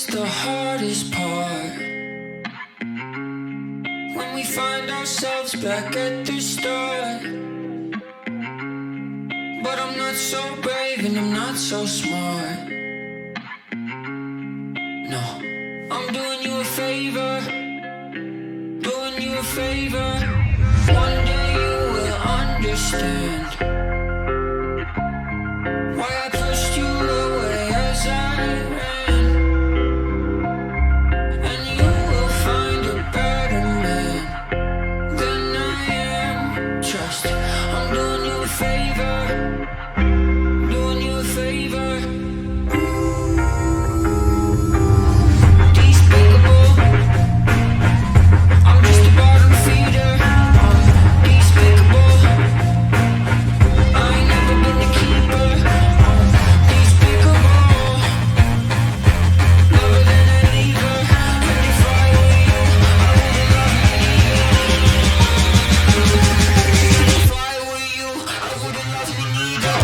It's the hardest part when we find ourselves back at the start. But I'm not so brave and I'm not so smart. No, I'm doing you a favor, doing you a favor. One day you will understand why I pushed you away as I ran. And you will find a better man than I am. Trust, I'm doing you a favor, doing you a favor. Despicable, I'm just a bottom feeder. Despicable, I ain't never been the keeper. Despicable, lover than a leaver. And if I were you, I wouldn't love me neither. If I were you, I wouldn't love me neither.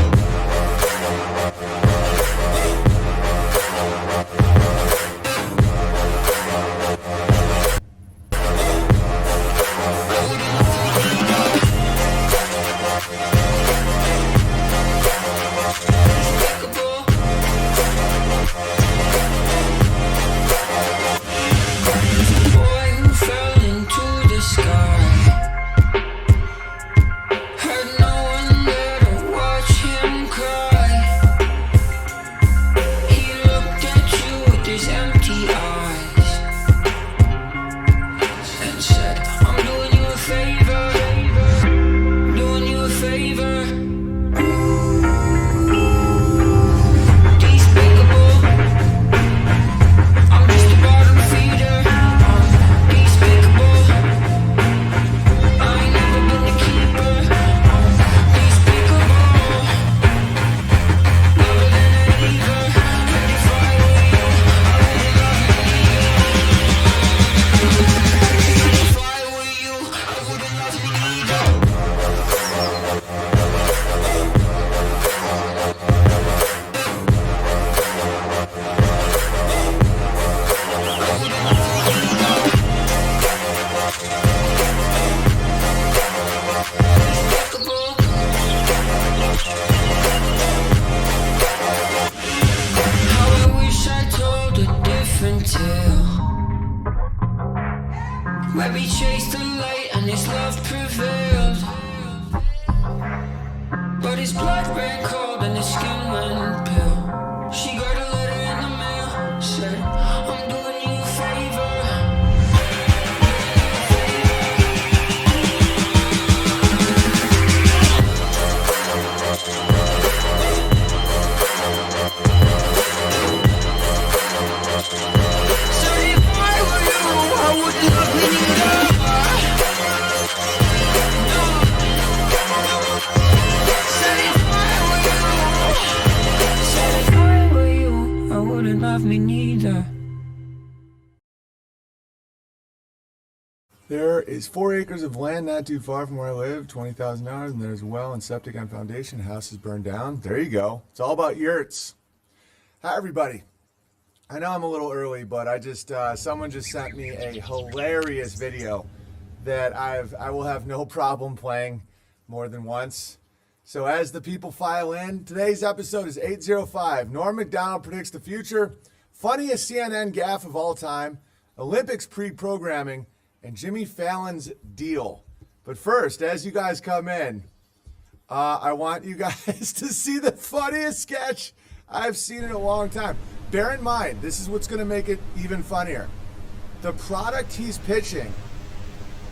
Boy who fell into the sky, had no one there to watch him cry. He looked at you with his empty eyes and said, I'm doing you a favor, doing you a favor. Despicable, I'm just a bottom feeder. Despicable, I ain't never been the keeper. Despicable, lover than a leaver. And if I were you, I wouldn't love me neither. If I were you, I wouldn't love me neither. How I wish I told a different tale, where we chased the light and his love prevailed. But his blood ran cold and his skin went pale. She got a letter in the mail, said, I'm doing you a favor. Said if I were you, I wouldn't love me neither. Said if I were you, I wouldn't love me neither. There is 4 acres of land not too far from where I live, $20,000, and there's a well and septic on foundation. House is burned down. There you go. It's all about yurts. Hi, everybody. I know I'm a little early, but I just someone just sent me a hilarious video that I will have no problem playing more than once. So as the people file in, today's episode is 805. Norm Macdonald predicts the future, funniest CNN gaffe of all time, Olympics pre-programming, and Jimmy Fallon's deal. But first, as you guys come in, I want you guys to see the funniest sketch I've seen in a long time. Bear in mind, this is what's going to make it even funnier. The product he's pitching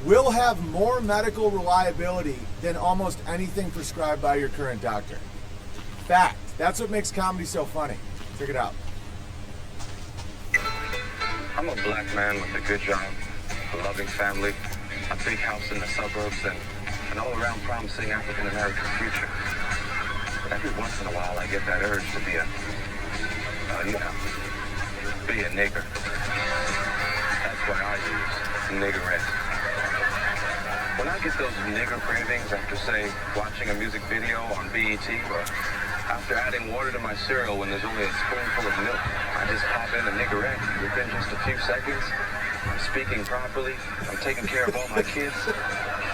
will have more medical reliability than almost anything prescribed by your current doctor. Fact. That's what makes comedy so funny. Check it out. I'm a black man with a good job, a loving family, a big house in the suburbs, and an all-around promising African-American future. But every once in a while, I get that urge to be a nigger. That's what I use, Nicorette. When I get those nigger cravings after, say, watching a music video on BET, or after adding water to my cereal when there's only a spoonful of milk, I just pop in in a Nicorette within just a few seconds. I'm speaking properly. I'm taking care of all my kids.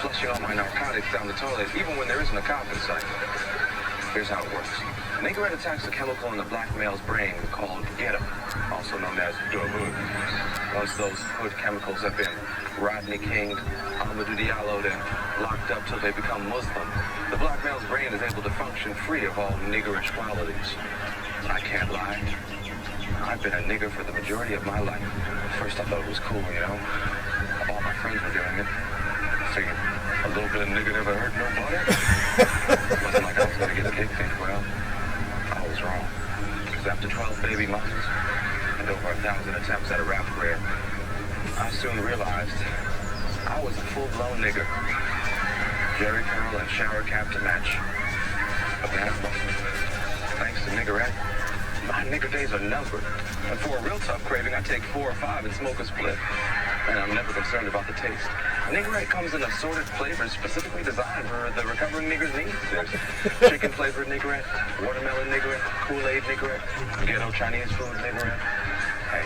Flushing all my narcotics down the toilet, even when there isn't a cop in sight. Here's how it works. Nicorette attacks a chemical in the black male's brain called ghetto, also known as hood. Once those hood chemicals have been Rodney King'd, Amadou Diallo'd, and locked up till they become Muslim, the black male's brain is able to function free of all niggerish qualities. I can't lie. I've been a nigger for the majority of my life. First I thought it was cool, you know. All my friends were doing it. Figured a little bit of nigger never hurt nobody. Wasn't like I was gonna get a kick thing. Well, I was wrong. Because after 12 baby mamas and over 1,000 attempts at a rap career, I soon realized I was a full-blown nigger. Jerry curl and shower cap to match. But then, thanks to Nicorette, my nigger days are numbered. And for a real tough craving, I take 4 or 5 and smoke a split. And I'm never concerned about the taste. Nicorette comes in assorted flavors specifically designed for the recovering nigger's needs. There's chicken-flavored Nicorette, watermelon Nicorette, Kool-Aid Nicorette, ghetto Chinese food Nicorette. Hey,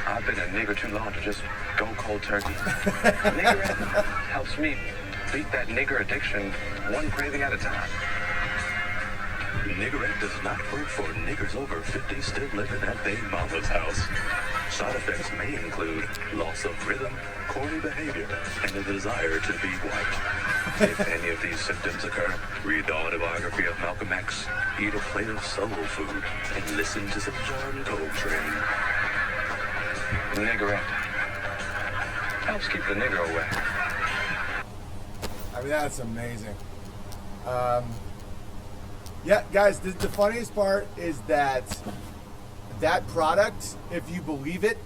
I've been a nigger too long to just go cold turkey. Nicorette helps me beat that nigger addiction one craving at a time. Nicorette does not work for niggers over 50 still living at their mama's house. Side effects may include loss of rhythm, corny behavior, and a desire to be white. If any of these symptoms occur, read the autobiography of Malcolm X, eat a plate of soul food, and listen to some John Coltrane. Nicorette helps keep the nigger away. I mean, that's amazing. Yeah, guys, the funniest part is that that product, if you believe it,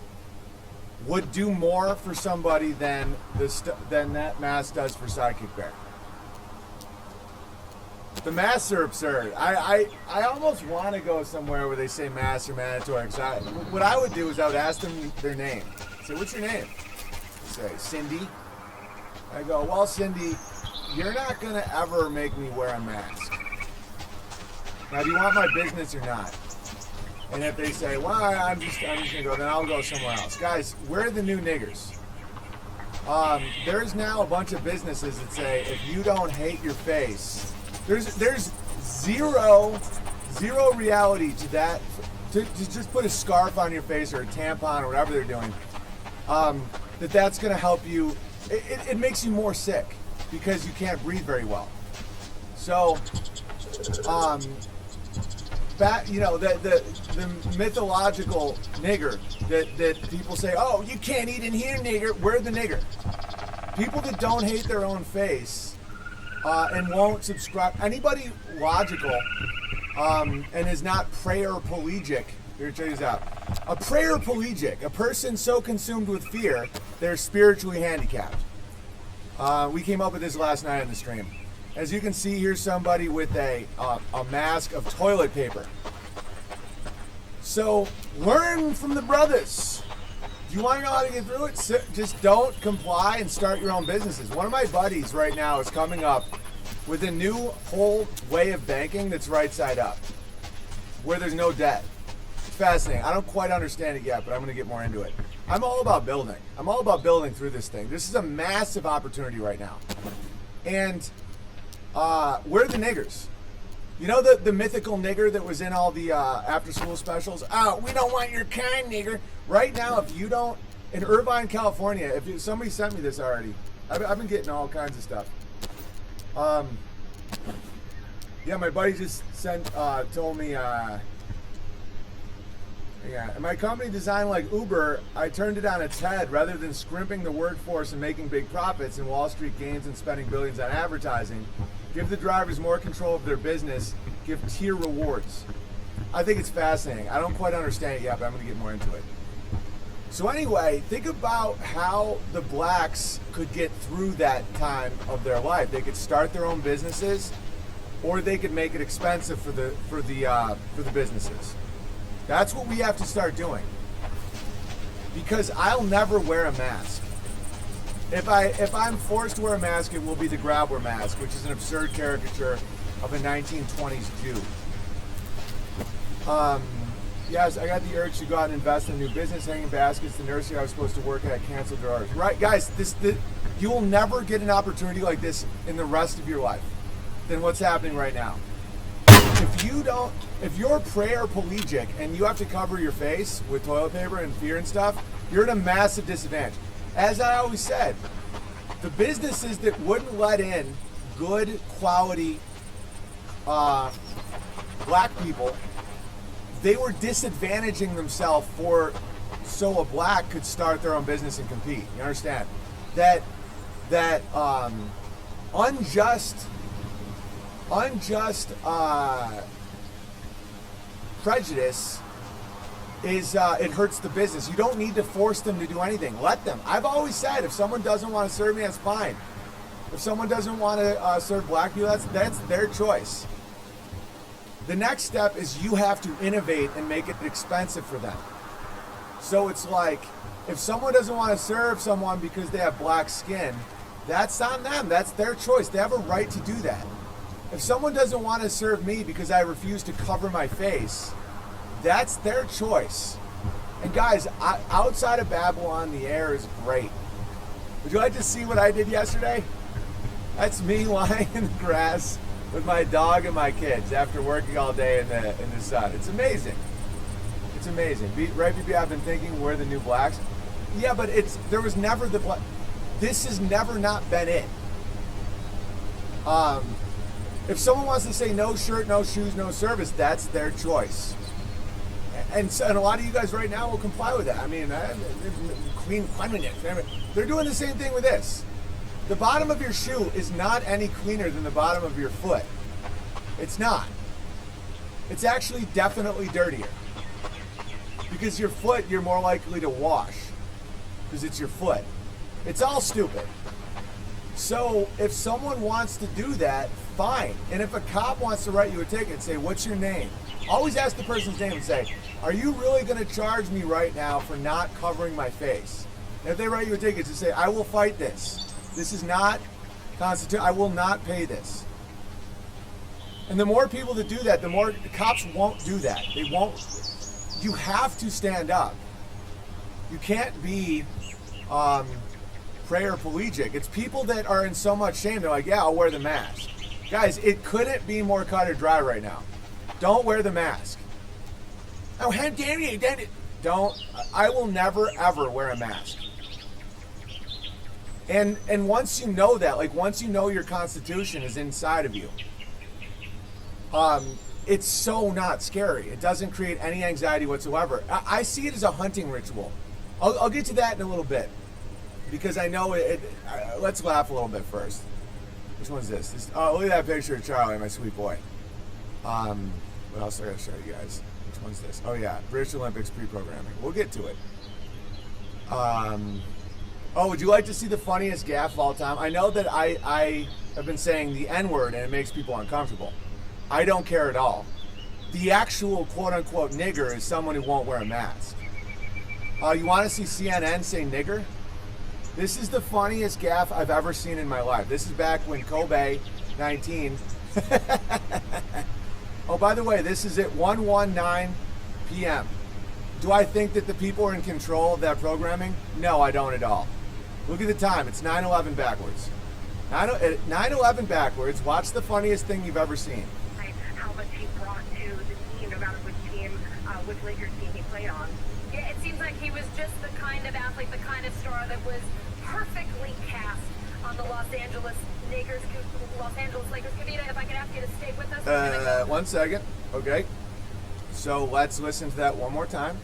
would do more for somebody than that mask does for Sidekick Bear. The masks are absurd. I almost want to go somewhere where they say masks are mandatory. What I would do is I would ask them their name. Say, what's your name? They say, Cindy. I go, well, Cindy, you're not going to ever make me wear a mask. Now, do you want my business or not? And if they say, well, I'm just going to go, then I'll go somewhere else. Guys, we're the new niggers. There's now a bunch of businesses that say, if you don't hate your face, there's zero reality to that. To just put a scarf on your face or a tampon or whatever they're doing, that's going to help you. It makes you more sick because you can't breathe very well. So, the mythological nigger that people say, oh, you can't eat in here, nigger. We're the nigger. People that don't hate their own face and won't subscribe. Anybody logical and is not prayer-pelagic. Here, check this out. A prayer-pelagic, a person so consumed with fear, they're spiritually handicapped. We came up with this last night on the stream. As you can see, here's somebody with a mask of toilet paper. So, learn from the brothers. Do you want to know how to get through it? Just don't comply and start your own businesses. One of my buddies right now is coming up with a new whole way of banking that's right side up, where there's no debt. It's fascinating. I don't quite understand it yet, but I'm going to get more into it. I'm all about building. I'm all about building through this thing. This is a massive opportunity right now. And we're the niggers. You know the mythical nigger that was in all the after-school specials? Oh, we don't want your kind, nigger. Right now, if you don't, in Irvine, California, somebody sent me this already. I've been getting all kinds of stuff. Yeah, my buddy just told me, yeah, my company designed like Uber, I turned it on its head. Rather than scrimping the workforce and making big profits and Wall Street gains and spending billions on advertising, give the drivers more control of their business, give tier rewards. I think it's fascinating. I don't quite understand it yet, but I'm going to get more into it. So anyway, think about how the blacks could get through that time of their life. They could start their own businesses, or they could make it expensive for the businesses. That's what we have to start doing. Because I'll never wear a mask. If I'm forced to wear a mask, it will be the Grabber mask, which is an absurd caricature of a 1920s Jew. Yes, I got the urge to go out and invest in a new business, hanging baskets. The nursery I was supposed to work at canceled their orders. Right, guys, you will never get an opportunity like this in the rest of your life than what's happening right now. If you're paraplegic and you have to cover your face with toilet paper and fear and stuff, you're at a massive disadvantage. As I always said, the businesses that wouldn't let in good quality black people, they were disadvantaging themselves so a black could start their own business and compete. You understand? That unjust prejudice is it hurts the business. You don't need to force them to do anything. Let them. I've always said, if someone doesn't want to serve me, that's fine. If someone doesn't want to serve black people, that's their choice. The next step is you have to innovate and make it expensive for them. So it's like, if someone doesn't want to serve someone because they have black skin, that's on them. That's their choice. They have a right to do that. If someone doesn't want to serve me because I refuse to cover my face, that's their choice. And guys, outside of Babylon, the air is great. Would you like to see what I did yesterday? That's me lying in the grass with my dog and my kids after working all day in the sun. It's amazing. It's amazing. Right, BB, I've been thinking we're the new blacks. Yeah, but there was never the black. This has never not been it. If someone wants to say no shirt, no shoes, no service, that's their choice. And a lot of you guys right now will comply with that. I mean, clean cleanliness. They're doing the same thing with this. The bottom of your shoe is not any cleaner than the bottom of your foot. It's not. It's actually definitely dirtier. Because your foot, you're more likely to wash. Because it's your foot. It's all stupid. So if someone wants to do that, fine. And if a cop wants to write you a ticket, say, what's your name? Always ask the person's name and say, are you really going to charge me right now for not covering my face? And if they write you a ticket, just say, I will fight this. This is not constitutional. I will not pay this. And the more people that do that, the more the cops won't do that. They won't. You have to stand up. You can't be paraplegic. It's people that are in so much shame. They're like, yeah, I'll wear the mask. Guys, it couldn't be more cut or dry right now. Don't wear the mask. Oh, how dare you? Don't. I will never, ever wear a mask. And once you know that, like once you know your constitution is inside of you, it's so not scary. It doesn't create any anxiety whatsoever. I see it as a hunting ritual. I'll get to that in a little bit because I know it. Let's laugh a little bit first. Which one's this? Oh, look at that picture of Charlie, my sweet boy. What else I gotta show you guys? Which one's this? Oh yeah, British Olympics pre-programming. We'll get to it. Oh, would you like to see the funniest gaffe of all time? I know that I have been saying the N-word and it makes people uncomfortable. I don't care at all. The actual quote-unquote nigger is someone who won't wear a mask. You want to see CNN say nigger? This is the funniest gaffe I've ever seen in my life. This is back when Kobe 19. Oh, by the way, this is at 1:19 p.m. Do I think that the people are in control of that programming? No, I don't at all. Look at the time. It's 9:11 backwards. 9:11 backwards. Watch the funniest thing you've ever seen. How much he brought to the team, no matter which team, which Lakers team he played on. Yeah, it seems like he was just the kind of athlete, the kind of star that was perfectly cast on the Los Angeles Lakers Kavita, if I could ask you to stay with us. 1 second. Okay. So let's listen to that one more time.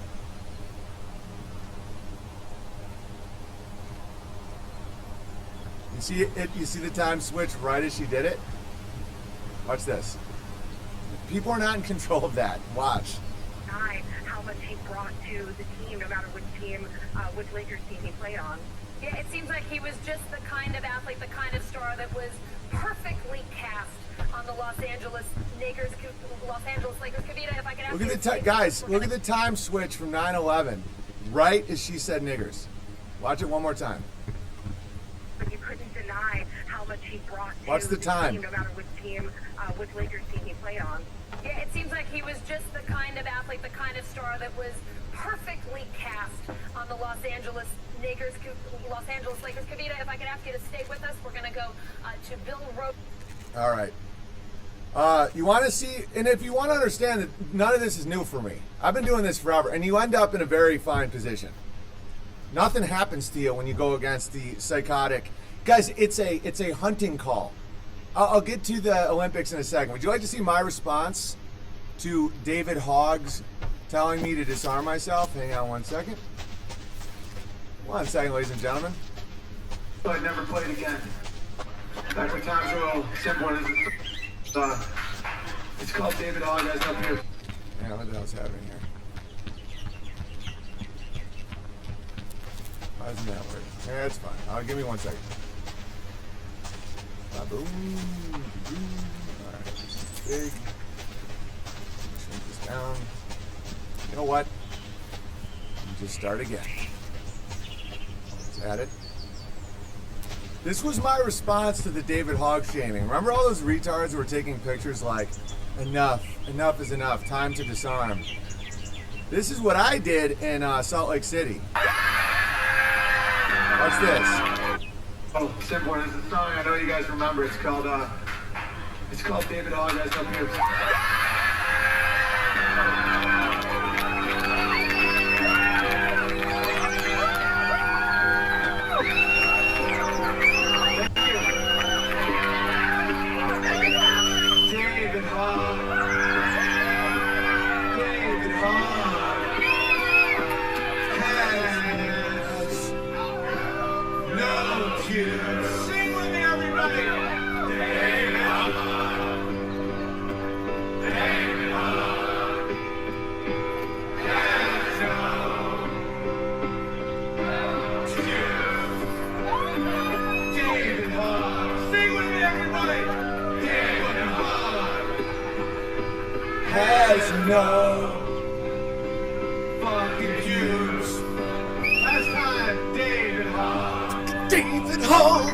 You see it? You see the time switch right as she did it? Watch this. People are not in control of that. Watch. How much he brought to the team, no matter which team, which Lakers team he played on. Yeah, it seems like he was just the kind of athlete, the kind of star that was perfectly cast on the Los Angeles Lakers Kavita, if I could ask Look you at to the stay guys. with Look us. at the time switch from 9/11, right as she said niggers. Watch it one more time. But you couldn't deny how how much he brought to What's the time? team, no matter which team, which Lakers team he played on. Yeah, it seems like he was just the kind of athlete, the kind of star that was perfectly cast on the Los Angeles Lakers. Kavita, if I could ask you to stay with us, we're going to go to Bill Rowe. All right. You want to see, and if you want to understand that none of this is new for me. I've been doing this forever, and you end up in a very fine position. Nothing happens to you when you go against the psychotic. Guys, it's a hunting call. I'll get to the Olympics in a second. Would you like to see my response to David Hoggs telling me to disarm myself? Hang on 1 second. 1 second, ladies and gentlemen. I never played again. Back when times were all simple. It's called David Hogg, guys, up here. Yeah, what the hell's happening here? Why isn't that working? Yeah, it's fine. Give me 1 second. Boom. Alright, this is big. Shrink this down. You know what? Just start again. Let's add it. This was my response to the David Hogg shaming. Remember all those retards who were taking pictures like, enough is enough, time to disarm. This is what I did in Salt Lake City. Watch this. Oh, simple one. It's a song I know you guys remember. It's called David Hogg, guys, up here. Has no fucking cues. Last time, David Hogg. David Hogg.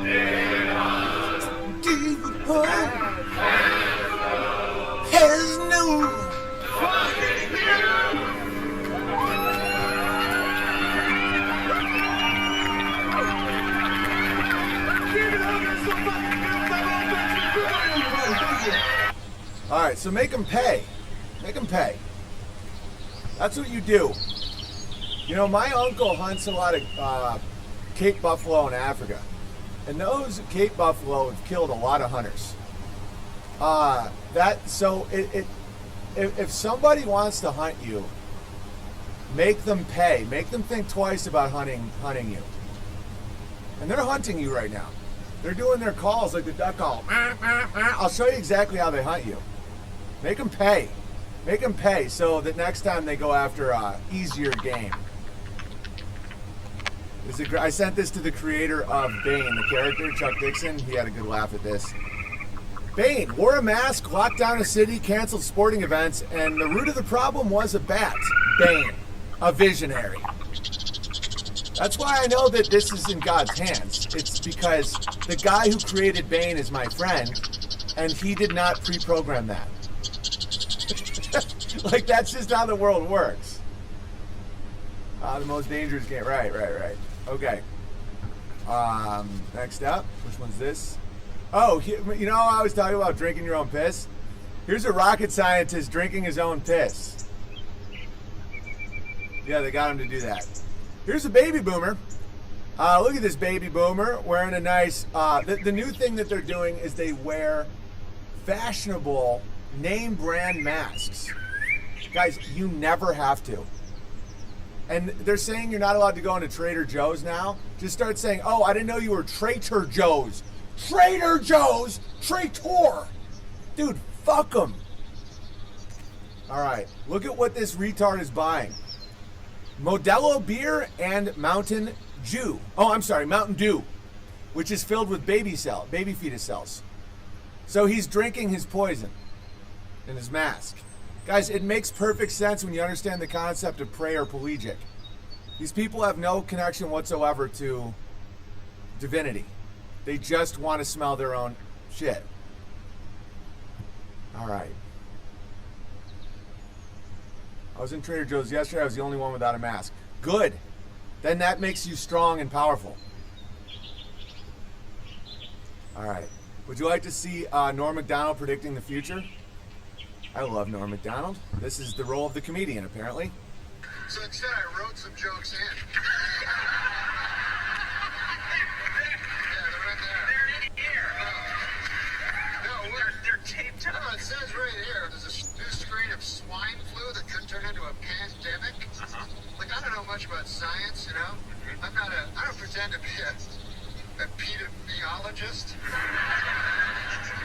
David Hogg. David Hogg. Has no Fucking cues. David Hogg is so fucking good. All right, so make them pay. Make them pay. That's what you do. You know, my uncle hunts a lot of Cape buffalo in Africa, and those Cape buffalo have killed a lot of hunters. If somebody wants to hunt you, make them pay. Make them think twice about hunting you. And they're hunting you right now. They're doing their calls like the duck call. I'll show you exactly how they hunt you. Make them pay. Make them pay so that next time they go after easier game. I sent this to the creator of Bane, the character, Chuck Dixon. He had a good laugh at this. Bane wore a mask, locked down a city, canceled sporting events, and the root of the problem was a bat. Bane, a visionary. That's why I know that this is in God's hands. It's because the guy who created Bane is my friend, and he did not pre-program that. Like, that's just how the world works. The most dangerous game. Right. Okay. Next up. Which one's this? Oh, you know how I was talking about drinking your own piss? Here's a rocket scientist drinking his own piss. Yeah, they got him to do that. Here's a baby boomer. Look at this baby boomer wearing a nice... The new thing that they're doing is they wear fashionable name brand masks. Guys, you never have to. And they're saying you're not allowed to go into Trader Joe's now. Just start saying, oh, I didn't know you were Trader Joe's. Trader Joe's? Traitor. Dude, fuck them. All right, look at what this retard is buying. Modelo beer and Mountain Dew. Oh, I'm sorry, Mountain Dew, which is filled with baby fetus cells. So he's drinking his poison in his mask. Guys, it makes perfect sense when you understand the concept of prey or pelagic. These people have no connection whatsoever to divinity. They just want to smell their own shit. All right. I was in Trader Joe's yesterday. I was the only one without a mask. Good. Then that makes you strong and powerful. All right. Would you like to see Norm Macdonald predicting the future? I love Norm Macdonald. This is the role of the comedian, apparently. So instead, I wrote some jokes in. Yeah, they're right there. They're in here. No, they're taped up. No, it says right here, there's a new strain of swine flu that could turn into a pandemic. Like, I don't know much about science, you know? I don't pretend to be a epidemiologist.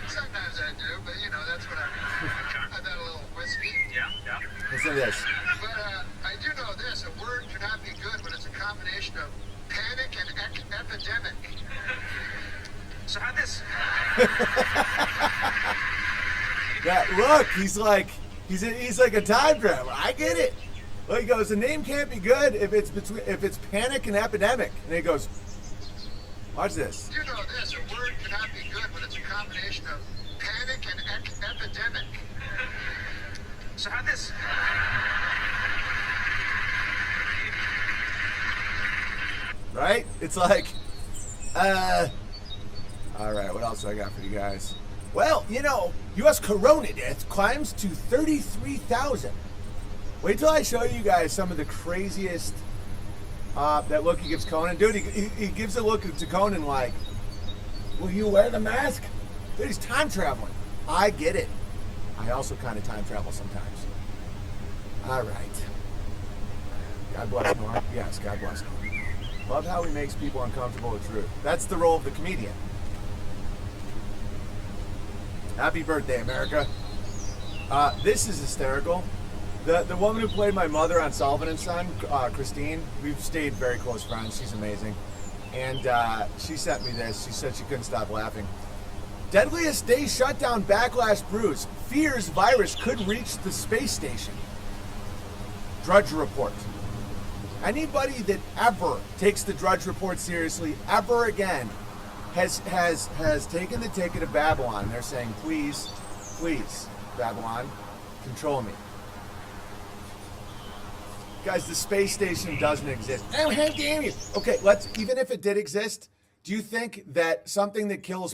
Sometimes I do, but you know, that's what I've had a little whiskey. Yeah. Listen to this. But I do know this, a word cannot be good when it's a combination of panic and epidemic. So how'd this... Yeah, look, he's like a time traveler. I get it. Well, he goes, the name can't be good if it's panic and epidemic. And he goes, watch this. You know this, a word cannot be good when it's a combination of panic and epidemic. So how'd this... Right? It's like, all right, what else do I got for you guys? Well, you know, U.S. corona death climbs to 33,000. Wait till I show you guys some of the craziest, that look he gives Conan. Dude, he gives a look to Conan like, will you wear the mask? Dude, he's time traveling. I get it. I also kind of time travel sometimes. All right. God bless Norm. Yes, God bless Norm. Love how he makes people uncomfortable with truth. That's the role of the comedian. Happy birthday, America. This is hysterical. The woman who played my mother on Sullivan and Son, Christine, we've stayed very close friends. She's amazing. And she sent me this. She said she couldn't stop laughing. Deadliest day shutdown backlash brews. Fears virus could reach the space station. Drudge Report. Anybody that ever takes the Drudge Report seriously, ever again, has taken the ticket of Babylon. They're saying, please, Babylon, control me. Guys, the space station doesn't exist. Oh, how dare you? Okay, even if it did exist, do you think that something that kills